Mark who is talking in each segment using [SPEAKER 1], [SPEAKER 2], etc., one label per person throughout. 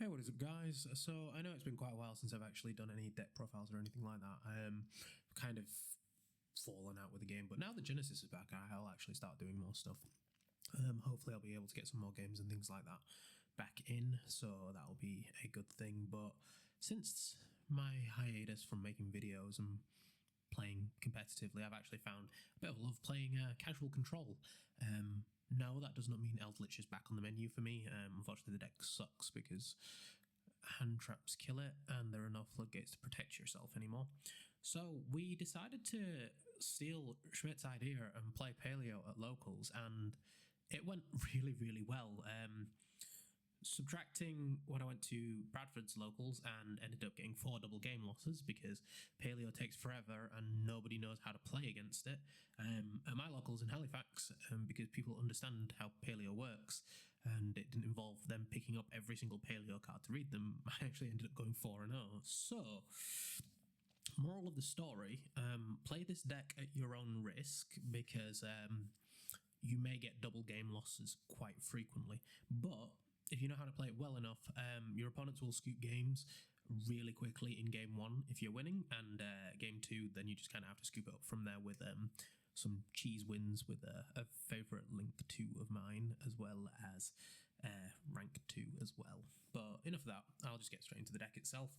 [SPEAKER 1] Hey, what is up, guys? So I know it's been quite a while since I've actually done any deck profiles or anything like that. I've kind of fallen out with the game, but now that Genesis is back, I'll actually start doing more stuff. Hopefully I'll be able to get some more games and things like that back in, so that'll be a good thing. But since my hiatus from making videos and playing competitively, I've actually found a bit of love playing casual control. No, that does not mean Eldritch is back on the menu for me. Unfortunately, the deck sucks because hand traps kill it and there are no floodgates to protect yourself anymore. So we decided to steal Schmidt's idea and play Paleo at locals, and it went really, really well. Subtracting when I went to Bradford's locals and ended up getting 4 double game losses because Paleo takes forever and nobody knows how to play against it. At my locals in Halifax, because people understand how Paleo works and it didn't involve them picking up every single Paleo card to read them, I actually ended up going 4-0. So, moral of the story, play this deck at your own risk because you may get double game losses quite frequently, but if you know how to play it well enough, your opponents will scoop games really quickly in game 1 if you're winning, and game 2, then you just kind of have to scoop it up from there with some cheese wins with a favourite link 2 of mine, as well as rank 2 as well. But enough of that, I'll just get straight into the deck itself.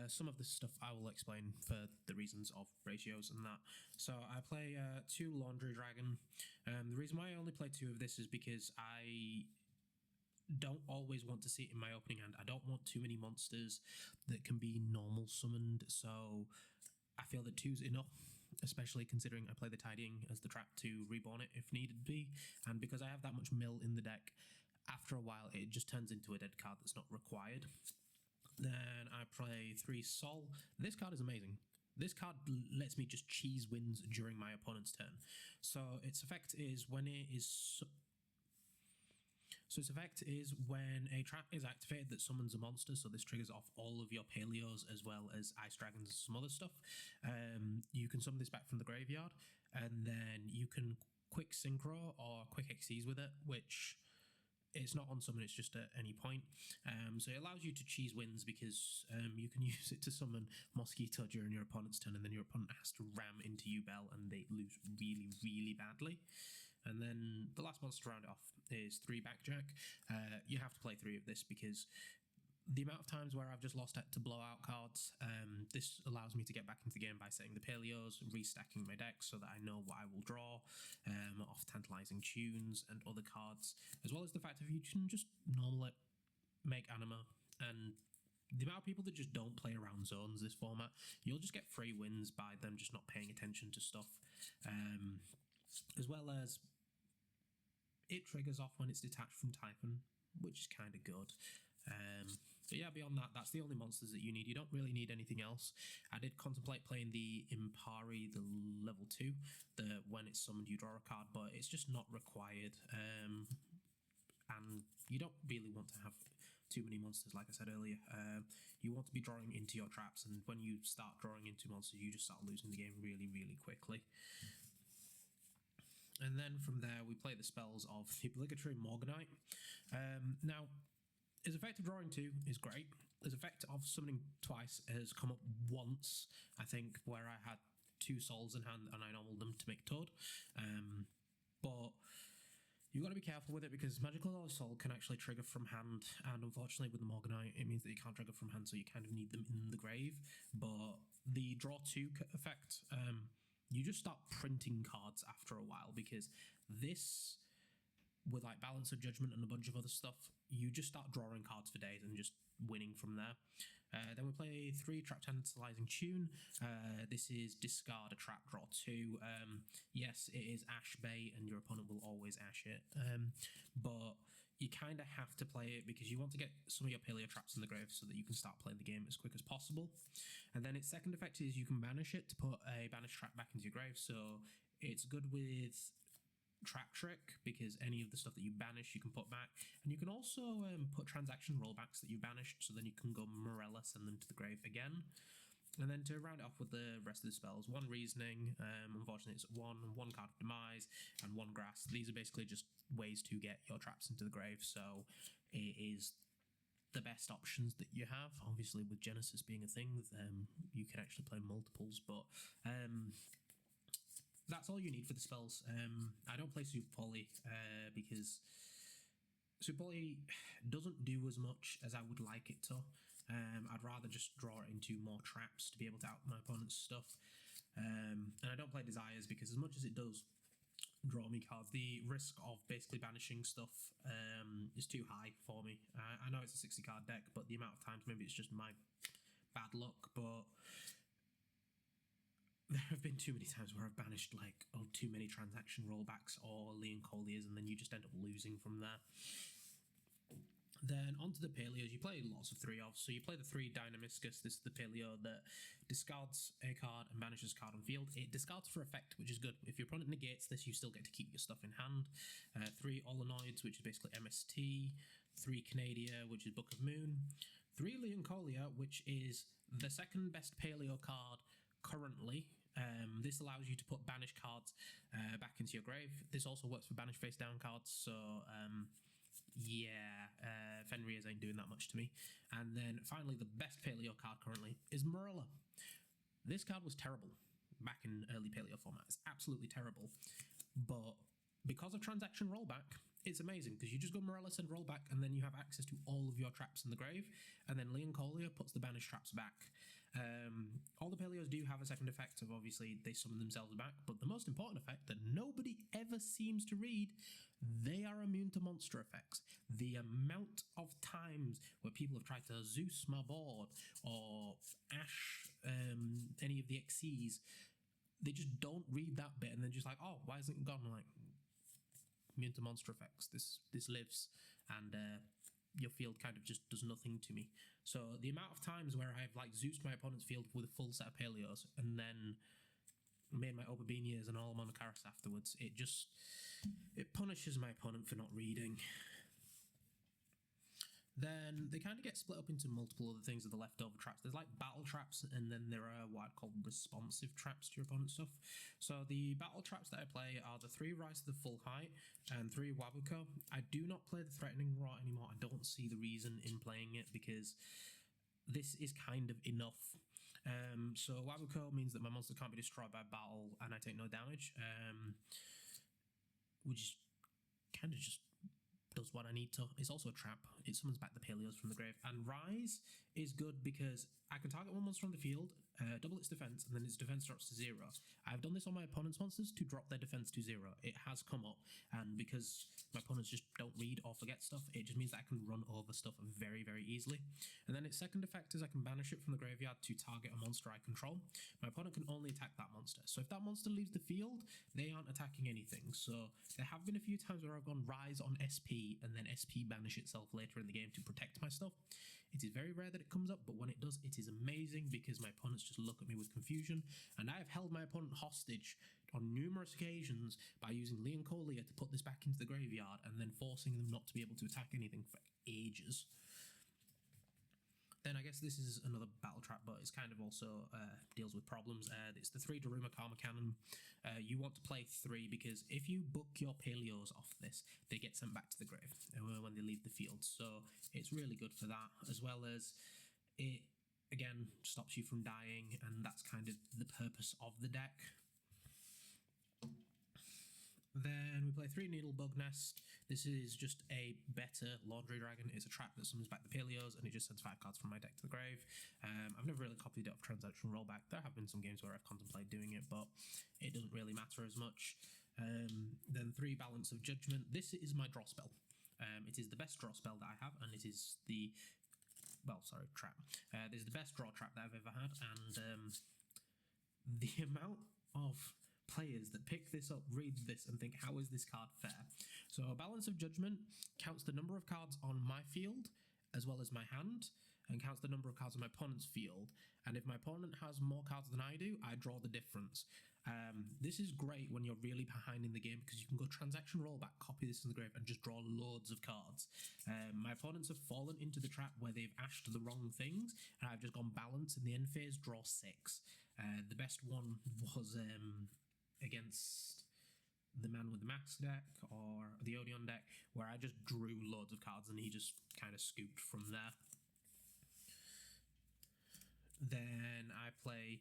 [SPEAKER 1] Some of this stuff I will explain for the reasons of ratios and that. So I play 2 Laundry Dragon. The reason why I only play 2 of this is because I don't always want to see it in my opening hand. I don't want too many monsters that can be normal summoned, so I feel that 2's enough, especially considering I play the Tidying as the trap to reborn it if needed be, and because I have that much mill in the deck, after a while it just turns into a dead card that's not required. Then I play 3 Sol. This card is amazing. This card lets me just cheese wins during my opponent's turn. So its effect is when it is... So its effect is when a trap is activated that summons a monster, so this triggers off all of your Paleos as well as Ice Dragons and some other stuff. You can summon this back from the graveyard, and then you can quick Synchro or quick Xyz with it, which it's not on summon, it's just at any point. So it allows you to cheese wins because you can use it to summon Mosquito during your opponent's turn, and then your opponent has to ram into U-Bell and they lose really, really badly. And then the last monster to round it off is 3 Backjack. You have to play 3 of this because the amount of times where I've just lost it to blowout cards, this allows me to get back into the game by setting the Paleos, restacking my deck so that I know what I will draw, off Tantalizing Tunes and other cards, as well as the fact that you can just normal it, make Anima, and the amount of people that just don't play around zones this format, you'll just get free wins by them just not paying attention to stuff, as well as it triggers off when it's detached from Typhon, which is kind of good. But yeah, beyond that, that's the only monsters that you need. You don't really need anything else. I did contemplate playing the Impari, the level 2, the when it's summoned you draw a card, but it's just not required. And you don't really want to have too many monsters, like I said earlier. You want to be drawing into your traps, and when you start drawing into monsters, you just start losing the game really, really quickly. And then from there, we play the spells of the Obligatory Morganite. Now, his effect of drawing 2 is great. His effect of summoning twice has come up once, I think, where I had 2 souls in hand and I normaled them to make Toad. But you've got to be careful with it because Magical Soul can actually trigger from hand, and unfortunately with the Morganite, it means that you can't trigger from hand, so you kind of need them in the grave. But the draw 2 effect, you just start printing cards after a while because this, with like Balance of Judgment and a bunch of other stuff, you just start drawing cards for days and just winning from there. Then we play 3 Trap Tantalizing Tune. This is discard a trap, draw 2. Yes, it is Ash bait and your opponent will always Ash it, but you kind of have to play it because you want to get some of your Paleo traps in the grave so that you can start playing the game as quick as possible. And then its second effect is you can banish it to put a banished trap back into your grave, so it's good with Trap Trick because any of the stuff that you banish you can put back, and you can also put transaction rollbacks that you banished, so then you can go Morella, send them to the grave again. And then to round it off with the rest of the spells, 1 Reasoning, unfortunately it's 1 Card of Demise, and 1 Grass. These are basically just ways to get your traps into the grave, so it is the best options that you have. Obviously, with Genesis being a thing, you can actually play multiples, but that's all you need for the spells. I don't play Super Poly because Super Poly doesn't do as much as I would like it to. I'd rather just draw it into more traps to be able to out my opponent's stuff. And I don't play Desires because as much as it does draw me cards, the risk of basically banishing stuff is too high for me. I know it's a 60 card deck, but the amount of times, maybe it's just my bad luck, but there have been too many times where I've banished like too many transaction rollbacks or Leon Colliers, and then you just end up losing from there. Then onto the Paleos, you play lots of 3-offs. So you play the 3 Dynamiscus. This is the Paleo that discards a card and banishes a card on field. It discards for effect, which is good. If your opponent negates this, you still get to keep your stuff in hand. 3 Olenoids, which is basically MST. 3 Canadia, which is Book of Moon. 3 Leon Collier, which is the second best Paleo card currently. This allows you to put banished cards back into your grave. This also works for banished face down cards, so Fenrir's ain't doing that much to me. And then finally, the best Paleo card currently is Morella. This card was terrible back in early Paleo format. It's absolutely terrible. But because of transaction rollback, it's amazing because you just go Morella, send rollback, and then you have access to all of your traps in the grave. And then Leon Collier puts the banished traps back. All the Paleos do have a second effect of obviously they summon themselves back, but the most important effect that nobody ever seems to read, they are immune to monster effects. The amount of times where people have tried to Zeus my board or Ash any of the XCs, they just don't read that bit and they're just like, oh, why isn't it gone? I'm like, immune to monster effects. This lives, and your field kind of just does nothing to me. So the amount of times where I've like Zeused my opponent's field with a full set of Paleos and then made my Oberbinias and all Monocaris afterwards, it punishes my opponent for not reading. Then they kind of get split up into multiple other things of the leftover traps. There's like battle traps, and then there are what I'd call responsive traps to your opponent's stuff. So the battle traps that I play are the 3 Rise to the Full Height and 3 Wabuko. I do not play the Threatening Rot anymore. I don't see the reason in playing it because this is kind of enough. So Wabuko means that my monster can't be destroyed by battle and I take no damage, which is kind of just does what I need to. It's also a trap. It summons back the Paleos from the grave. And Rise is good because I can target one monster on the field, double its defense, and then its defense drops to 0. I've done this on my opponent's monsters to drop their defense to 0. It has come up, and because my opponents just don't read or forget stuff, it just means that I can run over stuff very, very easily. And then its second effect is I can banish it from the graveyard to target a monster I control. My opponent can only attack that monster. So if that monster leaves the field, they aren't attacking anything. So there have been a few times where I've gone Rise on SP and then SP banish itself later in the game to protect my stuff. It is very rare that it comes up, but when it does, it is amazing because my opponents just look at me with confusion, and I have held my opponent hostage on numerous occasions by using Leon Collier to put this back into the graveyard and then forcing them not to be able to attack anything for ages. Then I guess this is another battle trap, but it's kind of also deals with problems. It's the 3 Daruma Karma Cannon. You want to play 3 because if you book your Paleos off this, they get sent back to the grave when they leave the field. So it's really good for that, as well as it, again, stops you from dying, and that's kind of the purpose of the deck. Then we play 3 Needle Bug Nest. This is just a better Laundry Dragon. It's a trap that summons back the Paleos, and it just sends 5 cards from my deck to the grave. I've never really copied it off Transaction Rollback. There have been some games where I've contemplated doing it, but it doesn't really matter as much. Then 3 Balance of Judgment. This is my draw spell. It is the best draw spell that I have, and it is the... well, sorry, trap. This is the best draw trap that I've ever had, and the amount of players that pick this up, read this, and think, how is this card fair? So a Balance of Judgment counts the number of cards on my field as well as my hand, and counts the number of cards on my opponent's field. And if my opponent has more cards than I do, I draw the difference. This is great when you're really behind in the game because you can go Transaction Rollback, copy this in the grave, and just draw loads of cards. My opponents have fallen into the trap where they've ashed the wrong things, and I've just gone Balance in the end phase, draw 6. The best one was against the Man with the Mask deck or the Odeon deck, where I just drew loads of cards and he just kind of scooped from there. Then I play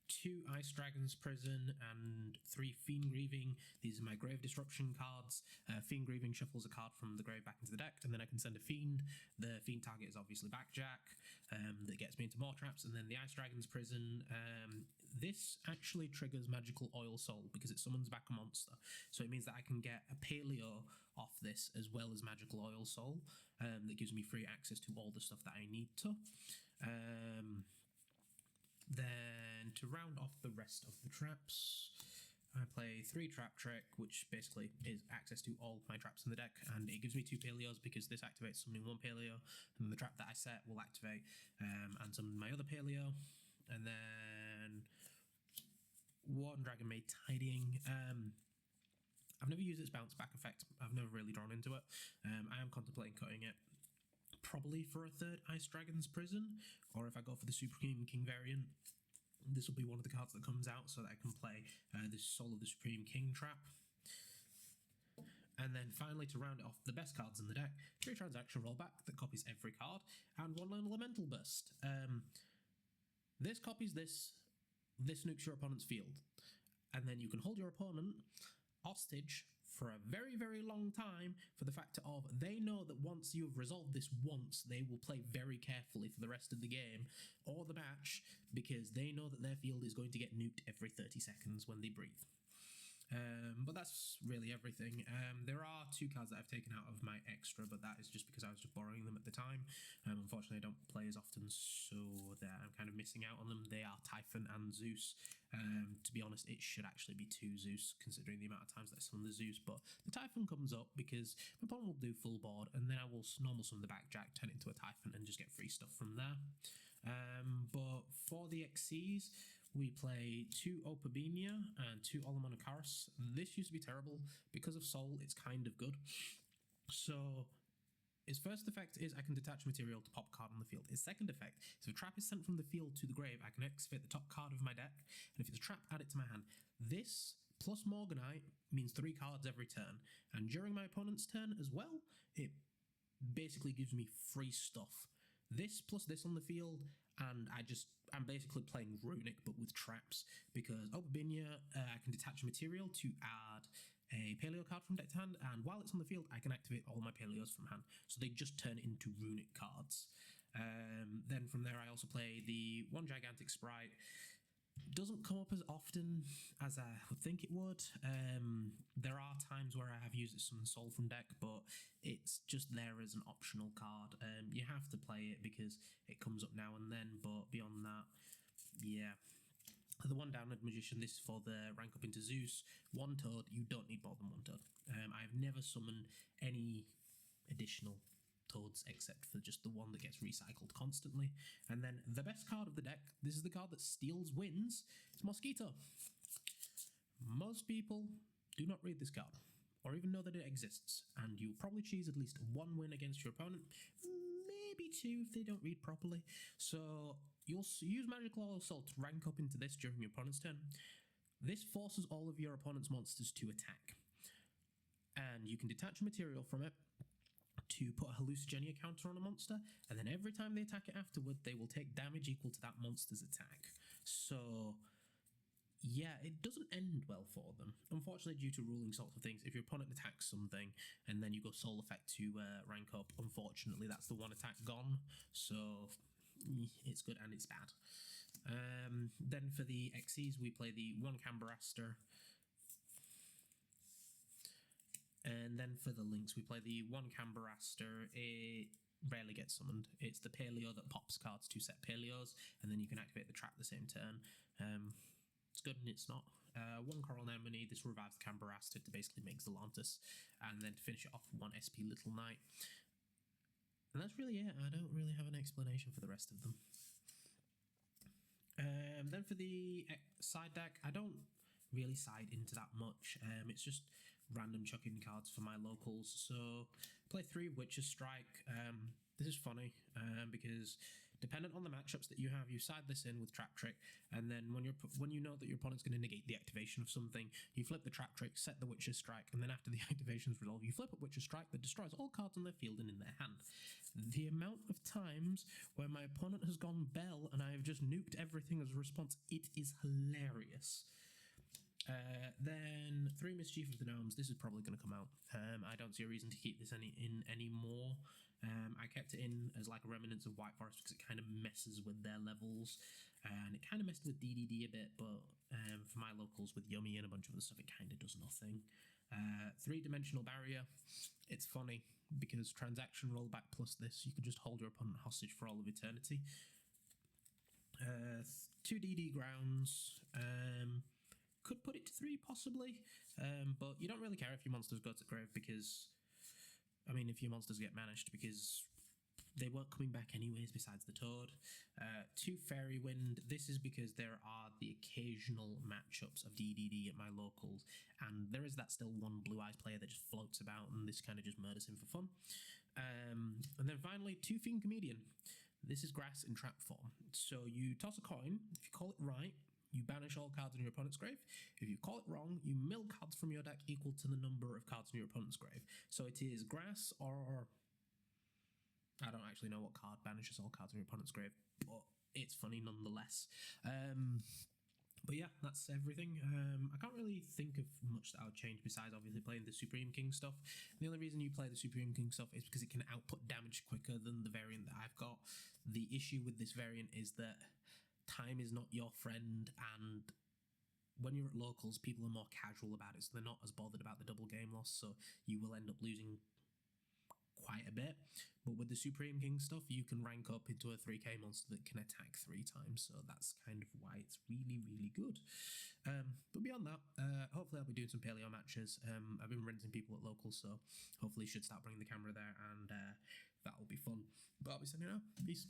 [SPEAKER 1] 2 Ice Dragon's Prison and 3 Fiend Grieving. These are my Grave Disruption cards. Fiend Grieving shuffles a card from the grave back into the deck, and then I can send a Fiend. The Fiend target is obviously Backjack, that gets me into more traps, and then the Ice Dragon's Prison. This actually triggers Magical Oil Soul because it summons back a monster. So it means that I can get a Paleo off this as well as Magical Oil Soul. That gives me free access to all the stuff that I need to. Then, to round off the rest of the traps, I play 3 Trap Trick, which basically is access to all my traps in the deck, and it gives me 2 Paleos because this activates summoning 1 Paleo, and the trap that I set will activate and summon my other Paleo. And then 1 Dragon Maid Tidying. I've never used its bounce back effect. I've never really drawn into it. I am contemplating cutting it. Probably for a 3rd Ice Dragon's Prison, or if I go for the Supreme King variant, this will be one of the cards that comes out so that I can play the Soul of the Supreme King trap. And then finally, to round it off, the best cards in the deck, 3 Transaction Rollback that copies every card, and 1 Elemental Burst. This copies this nukes your opponent's field, and then you can hold your opponent hostage for a very, very long time for the fact of they know that once you've resolved this once, they will play very carefully for the rest of the game or the match because they know that their field is going to get nuked every 30 seconds when they breathe. But that's really everything. There are 2 cards that I've taken out of my extra, but that is just because I was just borrowing them at the time. Unfortunately, I don't play as often, so I'm kind of missing out on them. They are Typhon and Zeus. To be honest, it should actually be 2 Zeus, considering the amount of times that I summon the Zeus, but the Typhon comes up because my opponent will do full board, and then I will normal summon the Backjack, turn it into a Typhon, and just get free stuff from there. But for the XCs, we play 2 Opabenia and 2 Olamonocaris. This used to be terrible. Because of Soul, it's kind of good. So its first effect is I can detach material to pop card on the field. Its second effect is if a trap is sent from the field to the grave, I can activate the top card of my deck, and if it's a trap, add it to my hand. This plus Morganite means 3 cards every turn, and during my opponent's turn as well, it basically gives me free stuff. This plus this on the field, and I'm basically playing Runic but with traps, because Opabenia, I can detach a material to add a Paleo card from deck to hand, and while it's on the field, I can activate all my Paleos from hand, so they just turn into Runic cards. Then from there, I also play the 1 Gigantic Sprite. Doesn't come up as often as I would think it would. There are times where I have used it to summon Soul from deck, but it's just there as an optional card. You have to play it because it comes up now and then, but beyond that, yeah. The 1 Downward Magician, this is for the rank up into Zeus. 1 Toad, you don't need more than 1 Toad. I've never summoned any additional Toads except for just the one that gets recycled constantly. And then the best card of the deck, this is the card that steals wins, it's Mosquito. Most people do not read this card or even know that it exists, and you'll probably cheese at least 1 win against your opponent, maybe 2 if they don't read properly. So you'll use Magical Oil Soul to rank up into this during your opponent's turn. This forces all of your opponent's monsters to attack, and you can detach a material from it to put a Hallucigenia counter on a monster, and then every time they attack it afterward, they will take damage equal to that monster's attack. So yeah, it doesn't end well for them. Unfortunately, due to ruling sorts of things, if your opponent attacks something and then you go Soul Effect to rank up, unfortunately that's the 1 attack gone. So it's good and it's bad. Then for the XCs, we play the 1 Camberaster. And then for the links, we play the 1 Camberaster. It rarely gets summoned. It's the Paleo that pops cards to set Paleos, and then you can activate the trap the same turn. It's good and it's not. 1 Coral Anemone, this revives the Camberaster to basically make Zelantis, and then to finish it off, 1 SP Little Knight. And that's really it. I don't really have an explanation for the rest of them. Then for the side deck, I don't really side into that much. It's just random chucking cards for my locals. So play 3 Witch's Strike. This is funny because Dependent on the matchups that you have, you side this in with Trap Trick, and then when you know that your opponent's going to negate the activation of something, you flip the Trap Trick, set the Witch's Strike, and then after the activation's resolved, you flip a Witch's Strike that destroys all cards on their field and in their hand. The amount of times where my opponent has gone Bell and I have just nuked everything as a response, it is hilarious. Then 3 Mischief of the Gnomes. This is probably going to come out. I don't see a reason to keep this in anymore. I kept it in as like a remnants of White Forest because it kind of messes with their levels, and it kind of messed with DDD a bit, but for my locals with Yummy and a bunch of other stuff, it kind of does nothing. 3-dimensional Barrier. It's funny because transaction rollback plus this, you could just hold your opponent hostage for all of eternity. 2 DD Grounds. Could put it to 3 possibly, but you don't really care if your monsters go to grave because, I mean, if your monsters get managed, because they weren't coming back anyways besides the Toad. 2 Fairy Wind. This is because there are the occasional matchups of DDD at my locals, and there is that still one Blue Eyes player that just floats about, and this kind of just murders him for fun. And then finally, 2 Fiend Comedian. This is grass in trap form. So you toss a coin. If you call it right, you banish all cards in your opponent's grave. If you call it wrong, you mill cards from your deck equal to the number of cards in your opponent's grave. So it is grass, or I don't actually know what card banishes all cards in your opponent's grave, but it's funny nonetheless. But yeah, that's everything. I can't really think of much that I would change besides obviously playing the Supreme King stuff. The only reason you play the Supreme King stuff is because it can output damage quicker than the variant that I've got. The issue with this variant is that time is not your friend, and when you're at locals, people are more casual about it, so they're not as bothered about the double game loss, so you will end up losing quite a bit. But with the Supreme King stuff, you can rank up into a 3k monster that can attack 3 times, so that's kind of why it's really, really good. But beyond that, hopefully I'll be doing some Paleo matches. I've been rinsing people at locals, so hopefully should start bringing the camera there, and that will be fun. But I'll be sending it out. Peace.